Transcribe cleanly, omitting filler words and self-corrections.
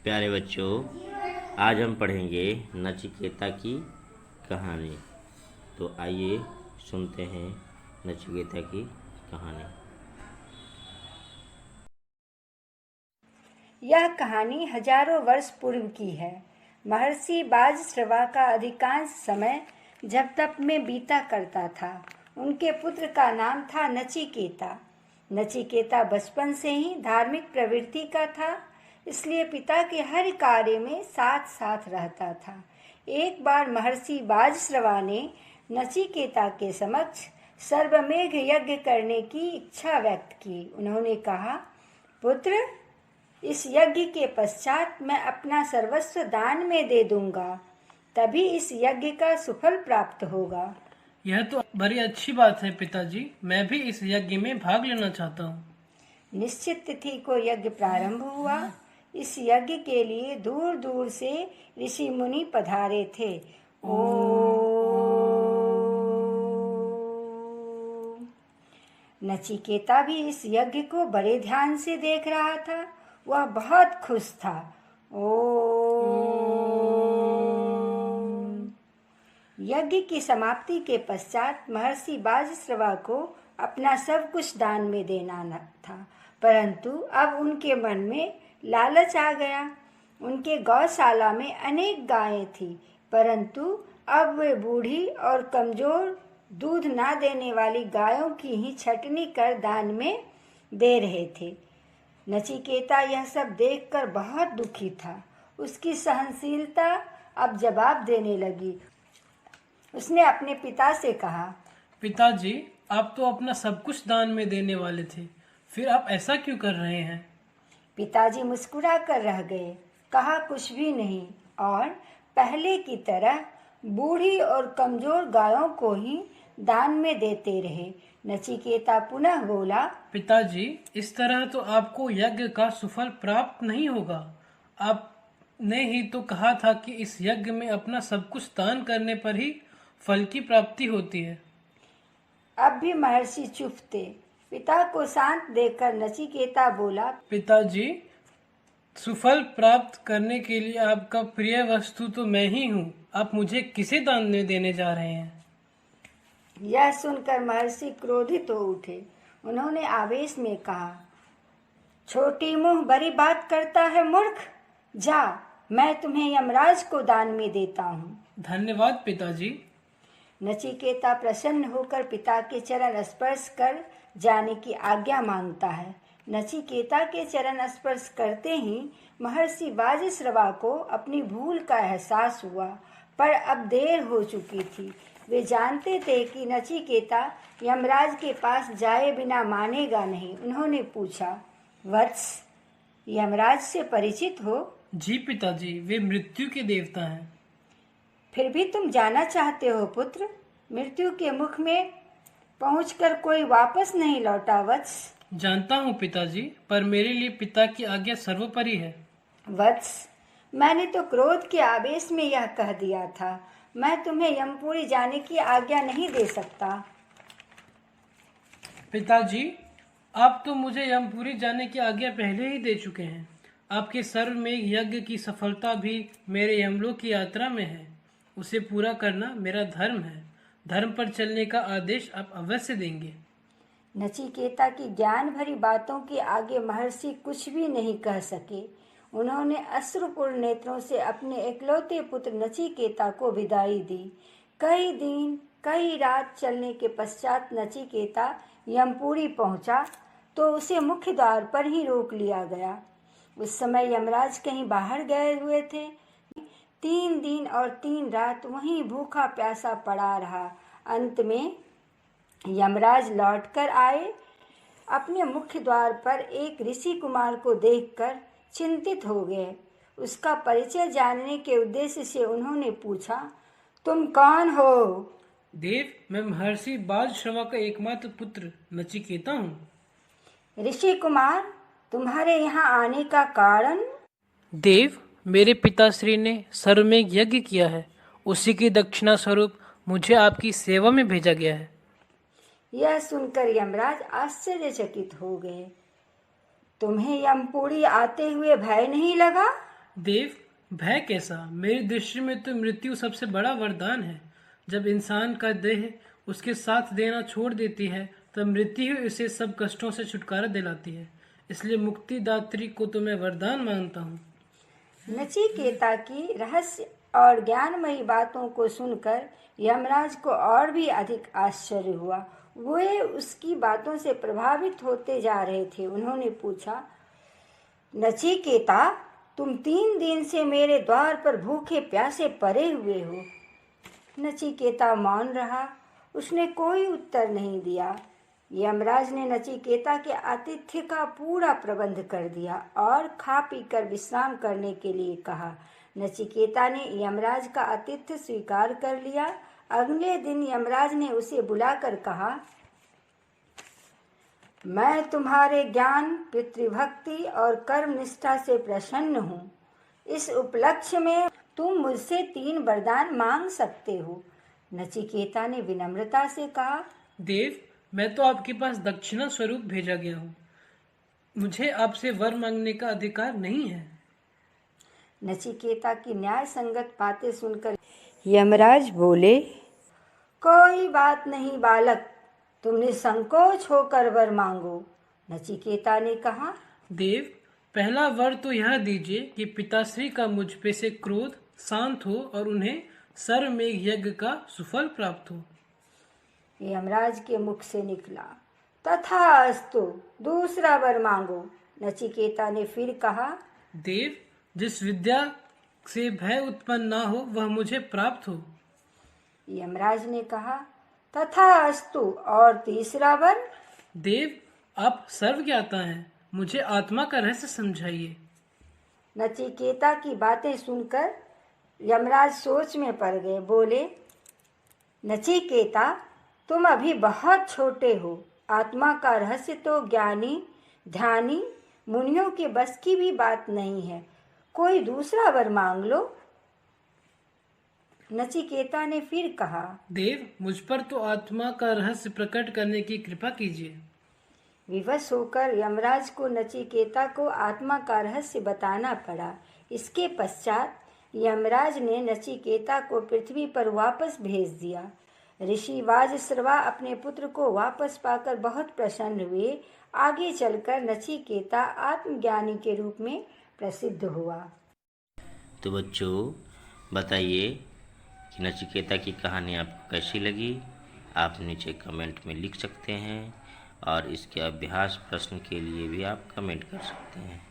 प्यारे बच्चों, आज हम पढ़ेंगे नचिकेता की कहानी। तो आइए सुनते हैं नचिकेता की कहानी। यह कहानी हजारों वर्ष पूर्व की है। महर्षि बाजश्रवा का अधिकांश समय जब तप में बीता करता था। उनके पुत्र का नाम था नचिकेता। नचिकेता बचपन से ही धार्मिक प्रवृत्ति का था, इसलिए पिता के हर कार्य में साथ साथ रहता था। एक बार महर्षि बाजश्रवा ने नचिकेता के समक्ष सर्वमेघ यज्ञ करने की इच्छा व्यक्त की। उन्होंने कहा, पुत्र, इस यज्ञ के पश्चात मैं अपना सर्वस्व दान में दे दूंगा, तभी इस यज्ञ का सुफल प्राप्त होगा। यह तो बड़ी अच्छी बात है पिताजी। मैं भी इस यज्ञ में भाग लेना चाहता हूँ। निश्चित तिथि को यज्ञ प्रारंभ हुआ। इस यज्ञ के लिए दूर दूर से ऋषि मुनि पधारे थे। नचिकेता भी इस यज्ञ को बड़े ध्यान से देख रहा था। वह बहुत खुश था। यज्ञ की समाप्ति के पश्चात महर्षि बाजश्रवा को अपना सब कुछ दान में देना था, परंतु अब उनके मन में लालच आ गया। उनके गौशाला में अनेक गायें थीं, परंतु अब वे बूढ़ी और कमजोर दूध ना देने वाली गायों की ही छटनी कर दान में दे रहे थे। नचिकेता यह सब देखकर बहुत दुखी था। उसकी सहनशीलता अब जवाब देने लगी। उसने अपने पिता से कहा, पिताजी, आप तो अपना सब कुछ दान में देने वाले थे, फिर आप ऐसा क्यों कर रहे हैं? पिताजी मुस्कुरा कर रह गए। कहा, कुछ भी नहीं, और पहले की तरह बूढ़ी और कमजोर गायों को ही दान में देते रहे। नचिकेता पुनः बोला, पिताजी, इस तरह तो आपको यज्ञ का सुफल प्राप्त नहीं होगा। आपने ही तो कहा था कि इस यज्ञ में अपना सब कुछ दान करने पर ही फल की प्राप्ति होती है। अब भी महर्षि चुप थे। पिता को शांत देखकर नचिकेता बोला, पिताजी, सुफल प्राप्त करने के लिए आपका प्रिय वस्तु तो मैं ही हूँ। आप मुझे किसे दान में देने जा रहे हैं? यह सुनकर महर्षि क्रोधित हो उठे। उन्होंने आवेश में कहा, छोटी मुंह बड़ी बात करता है मूर्ख। जा, मैं तुम्हें यमराज को दान में देता हूँ। धन्यवाद पिताजी। नचिकेता प्रसन्न होकर पिता के चरण स्पर्श कर जाने की आज्ञा मांगता है। नचिकेता के चरण स्पर्श करते ही महर्षि बाजश्रवा को अपनी भूल का एहसास हुआ, पर अब देर हो चुकी थी। वे जानते थे कि नचिकेता यमराज के पास जाए बिना मानेगा नहीं। उन्होंने पूछा, वत्स, यमराज से परिचित हो? जी पिताजी, वे मृत्यु के देवता हैं। फिर भी तुम जाना चाहते हो पुत्र? मृत्यु के मुख में पहुंचकर कोई वापस नहीं लौटा वत्स। जानता हूँ पिताजी, पर मेरे लिए पिता की आज्ञा सर्वोपरि है। वत्स, मैंने तो क्रोध के आवेश में यह कह दिया था। मैं तुम्हें यमपुरी जाने की आज्ञा नहीं दे सकता। पिताजी, आप तो मुझे यमपुरी जाने की आज्ञा पहले ही दे चुके हैं। आपके सर्वमेघ यज्ञ की सफलता भी मेरे यमलोक की यात्रा में है। उसे पूरा करना मेरा धर्म है। धर्म पर चलने का आदेश आप अवश्य देंगे। नचिकेता की ज्ञान भरी बातों के आगे महर्षि कुछ भी नहीं कह सके। उन्होंने अश्रुपूर्ण नेत्रों से अपने इकलौते पुत्र नचिकेता को विदाई दी। कई दिन कई रात चलने के पश्चात नचिकेता यमपुरी पहुंचा तो उसे मुख्य द्वार पर ही रोक लिया गया। उस समय यमराज कहीं बाहर गए हुए थे। 3 दिन और 3 रात वहीं भूखा प्यासा पड़ा रहा। अंत में यमराज लौटकर आए। अपने मुख्य द्वार पर एक ऋषि कुमार को देखकर चिंतित हो गए। उसका परिचय जानने के उद्देश्य से उन्होंने पूछा, तुम कौन हो? देव, मैं महर्षि बाजश्रवा का एकमात्र पुत्र नचिकेता हूँ। ऋषि कुमार, तुम्हारे यहाँ आने का कारण? देव, मेरे पिताश्री ने सर्वमेघ यज्ञ किया है। उसी की दक्षिणा स्वरूप मुझे आपकी सेवा में भेजा गया है। यह सुनकर यमराज आश्चर्यचकित हो गए। तुम्हें यमपुरी आते हुए भय नहीं लगा? देव, भय कैसा? मेरी दृष्टि में तो मृत्यु सबसे बड़ा वरदान है। जब इंसान का देह उसके साथ देना छोड़ देती है तब मृत्यु ही उसे सब कष्टों से छुटकारा दिलाती है। इसलिए मुक्तिदात्री को तो मैं वरदान मानता हूँ। नचिकेता की रहस्य और ज्ञानमयी बातों को सुनकर यमराज को और भी अधिक आश्चर्य हुआ। वे उसकी बातों से प्रभावित होते जा रहे थे। उन्होंने पूछा, नचिकेता, तुम 3 दिन से मेरे द्वार पर भूखे प्यासे पड़े हुए हो। नचिकेता मौन रहा। उसने कोई उत्तर नहीं दिया। यमराज ने नचिकेता के आतिथ्य का पूरा प्रबंध कर दिया और खा पी कर विश्राम करने के लिए कहा। नचिकेता ने यमराज का आतिथ्य स्वीकार कर लिया। अगले दिन यमराज ने उसे बुलाकर कहा, मैं तुम्हारे ज्ञान, पितृभक्ति और कर्म निष्ठा से प्रसन्न हूँ। इस उपलक्ष्य में तुम मुझसे 3 वरदान मांग सकते हो। नचिकेता ने विनम्रता से कहा, देव, मैं तो आपके पास दक्षिणा स्वरूप भेजा गया हूँ। मुझे आपसे वर मांगने का अधिकार नहीं है। नचिकेता की न्याय संगत बातें सुनकर यमराज बोले, कोई बात नहीं बालक, तुम निसंकोच होकर वर मांगो। नचिकेता ने कहा, देव, पहला वर तो यह दीजिए कि पिताश्री का मुझ पे से क्रोध शांत हो और उन्हें सर्वमेघ यज्ञ का सुफल प्राप्त हो। यमराज के मुख से निकला, तथास्तु, दूसरा वर मांगो। नचिकेता ने फिर कहा, देव, जिस विद्या से भय उत्पन्न ना हो वह मुझे प्राप्त हो। यमराज ने कहा, तथास्तु, और तीसरा वर? देव, आप सर्वज्ञाता हैं, मुझे आत्मा का रहस्य समझाइए। नचिकेता की बातें सुनकर यमराज सोच में पड़ गए। बोले, नचिकेता, तुम अभी बहुत छोटे हो। आत्मा का रहस्य तो ज्ञानी ध्यानी मुनियों के बस की भी बात नहीं है। कोई दूसरा वर मांग लो। नचिकेता ने फिर कहा, देव, मुझ पर तो आत्मा का रहस्य प्रकट करने की कृपा कीजिए। विवश होकर यमराज को नचिकेता को आत्मा का रहस्य बताना पड़ा। इसके पश्चात यमराज ने नचिकेता को पृथ्वी पर वापस भेज दिया। ऋषि वाजश्रवा अपने पुत्र को वापस पाकर बहुत प्रसन्न हुए। आगे चलकर नचिकेता आत्मज्ञानी के रूप में प्रसिद्ध हुआ। तो बच्चों, बताइए कि नचिकेता की कहानी आपको कैसी लगी। आप नीचे कमेंट में लिख सकते हैं और इसके अभ्यास प्रश्न के लिए भी आप कमेंट कर सकते हैं।